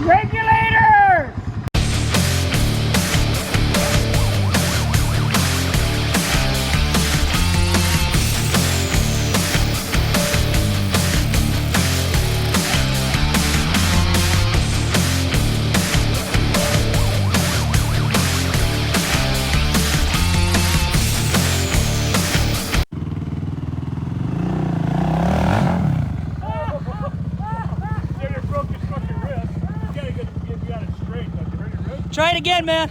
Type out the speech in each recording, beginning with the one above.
Regulators! Try it again, man.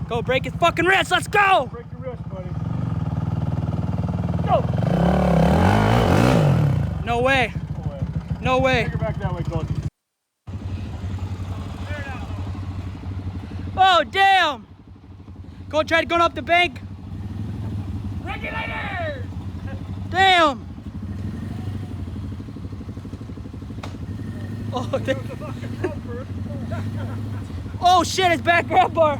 Go break his fucking wrist. Let's go. Break your wrist, buddy. Go. No way. No way. Take her back that way, Kody. Oh, damn. Go try to go up the bank. Regulators! Damn. Oh, oh shit, it's back grab bar.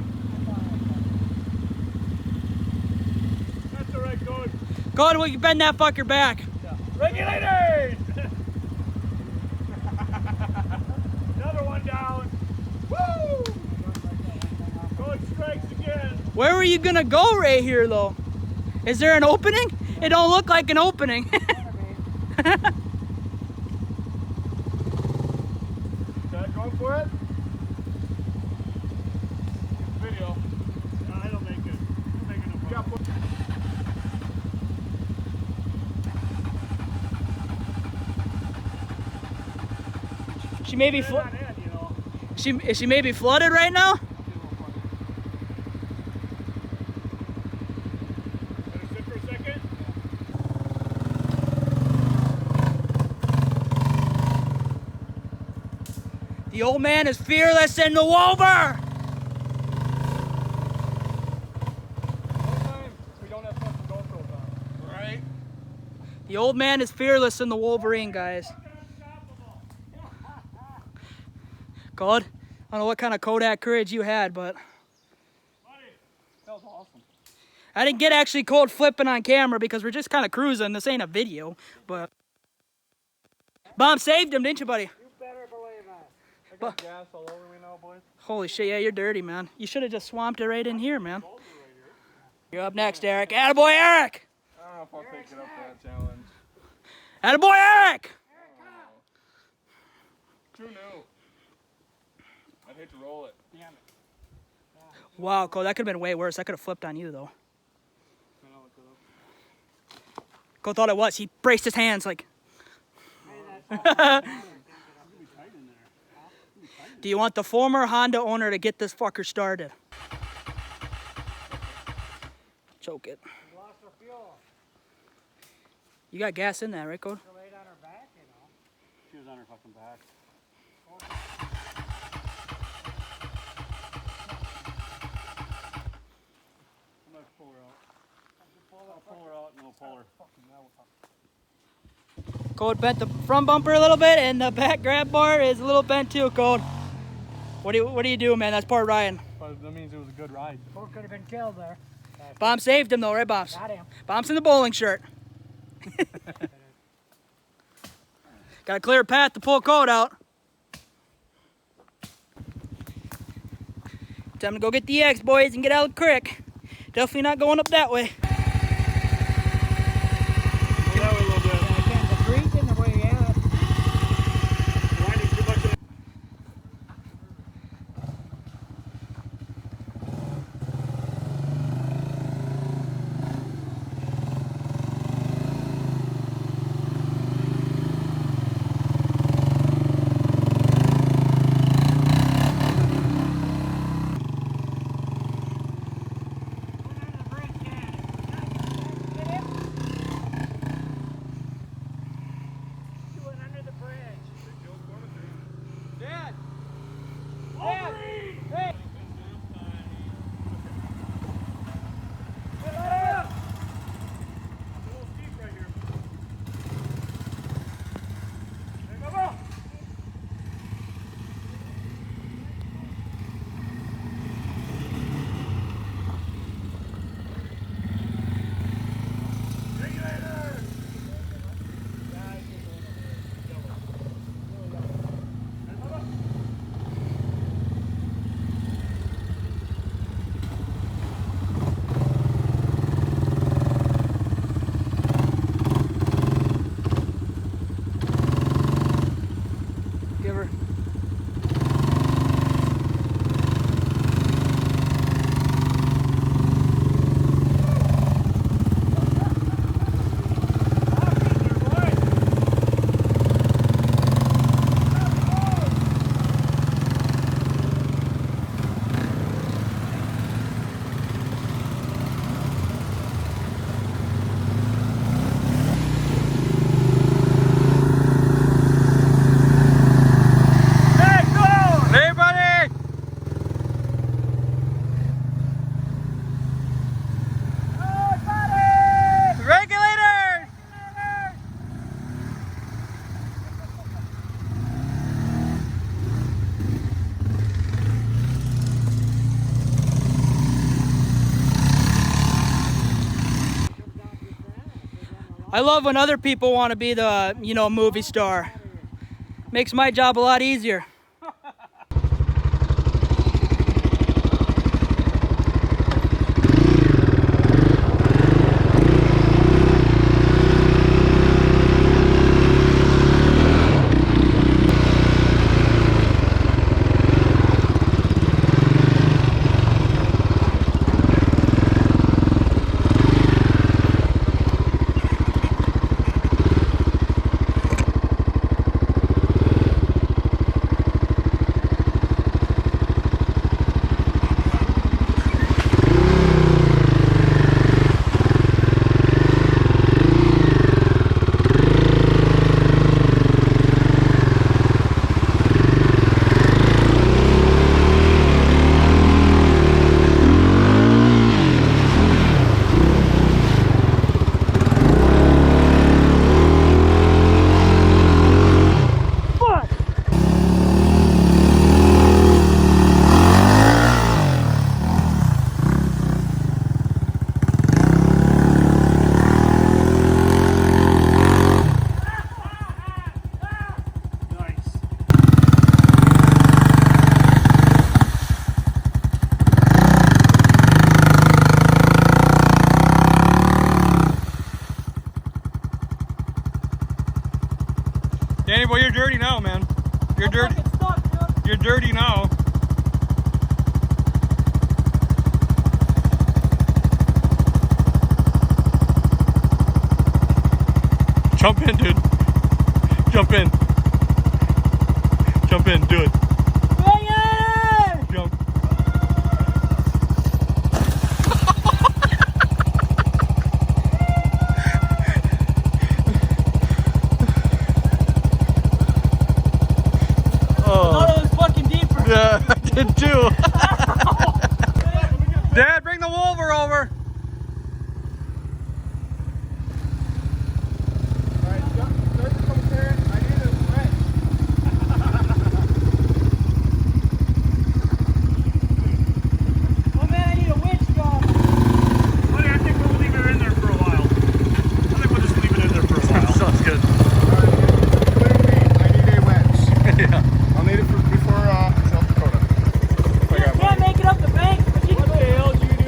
That's all right, Kody. God, will you bend that fucker back? Yeah. Regulators! Another one down. Woo! Kody strikes again. Where were you gonna go right here, though? Is there an opening? It don't look like an opening. Going for it? Video. No, I don't make it. I'm making a jump. She may be is she maybe flooded right now? Better sit for a second. The old man is fearless in the Wolver. We don't have fucking GoPros on. Right? The old man is fearless in the Wolverine, guys. God, I don't know what kind of Kodak courage you had, but That was awesome. I didn't get actually cold flipping on camera because we're just kind of cruising. This ain't a video, but Bomb saved him, didn't you, buddy? You better believe it. I got gas all over me now, boys. Holy shit, yeah, you're dirty, man. You should have just swamped it right in here, man. You're up next, Eric. Attaboy, Eric! I don't know if I'll take it up that challenge. Attaboy, Eric! Too new. I'd hate to roll it. Damn it. Wow, Cole, that could have been way worse. I could have flipped on you, though. Cole thought it was. He braced his hands like... Do you want the former Honda owner to get this fucker started? Choke it. Lost her fuel. You got gas in that, right, Code? She laid on her back, you know. She was on her fucking back. I'm gonna pull her out. I'll pull her out and we'll pull her. Code bent the front bumper a little bit, and the back grab bar is a little bent too, Code. What do you do, man? That's part riding. But that means it was a good ride. Both could have been killed there. Bomb saved him, though, right, Bombs? Got him. Bombs in the bowling shirt. Got a clear path to pull Code out. Time to go get the X, boys, and get out of the creek. Definitely not going up that way. Pull that way a little bit. Again, the creek in the way you had. Winding too much. I love when other people want to be the, you know, movie star. Makes my job a lot easier. Danny boy, you're dirty now, man. You're dirty. You're dirty now. Jump in, dude. Jump in. Jump in, do it. Jump. Yeah, I did too. Dad, bring the Wolver over. Alright, start the come there. I need a wrench. Oh man, I need a winch job. Buddy, I think we'll leave it in there for a while. I think we'll just leave it in there for a while. Sounds good. I need a wrench. Yeah. I'll need it before South Dakota. You can't make it up the bank. What the hell do you do?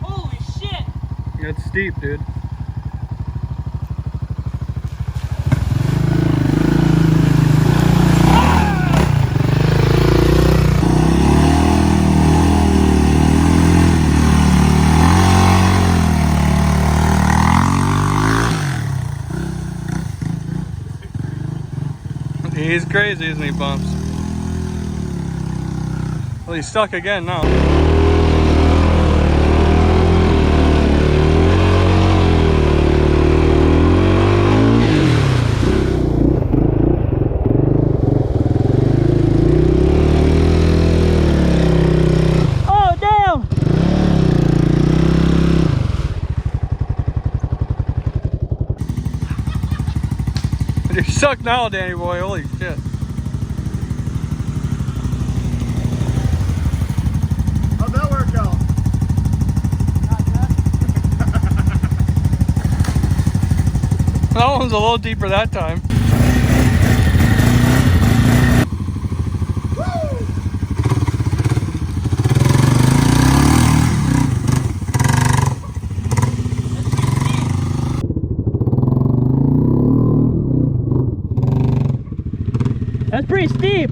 Holy shit. It's steep, dude. He's crazy, isn't he, Bomps? Well, he's stuck again now. Oh, damn! You're stuck now, Danny boy. Holy shit. How'd that work out? That one's a little deeper that time. That's pretty steep.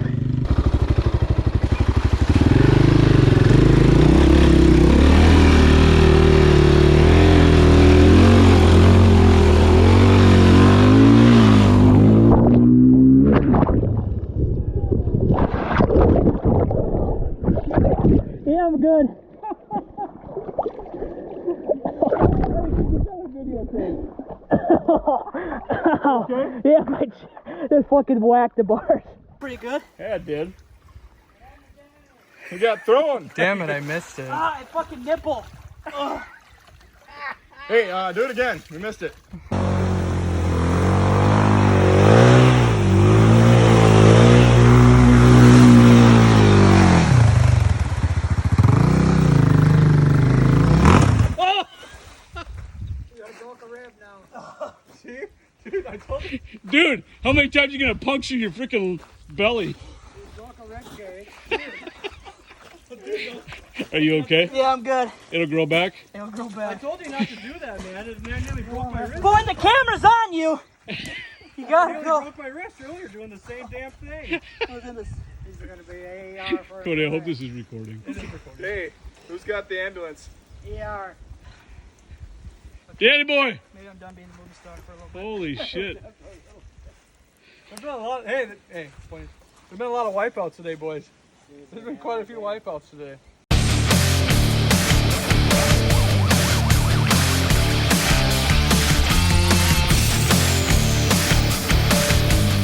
Yeah, I'm good. Okay? Yeah, my just fucking whacked the bars. Pretty good. Yeah, it did. You got thrown. Damn it, I missed it. Ah, I fucking nipple. Hey, do it again. We missed it. Dude, I told you. Dude, how many times are you gonna puncture your freaking belly? Are you okay? Yeah, I'm good. It'll grow back. It'll grow back. told you not to do that, man. I nearly broke my wrist. But when the camera's on you, you gotta go. broke my wrist earlier doing the same damn thing. These are going to be AR for Cody, I hope this is recording. Hey, who's got the ambulance? ER. Danny boy! Maybe I'm done being the movie star for a little bit. Holy shit. There's been a lot. Hey, there's been a lot of wipeouts today, boys. There's been quite a few wipeouts today.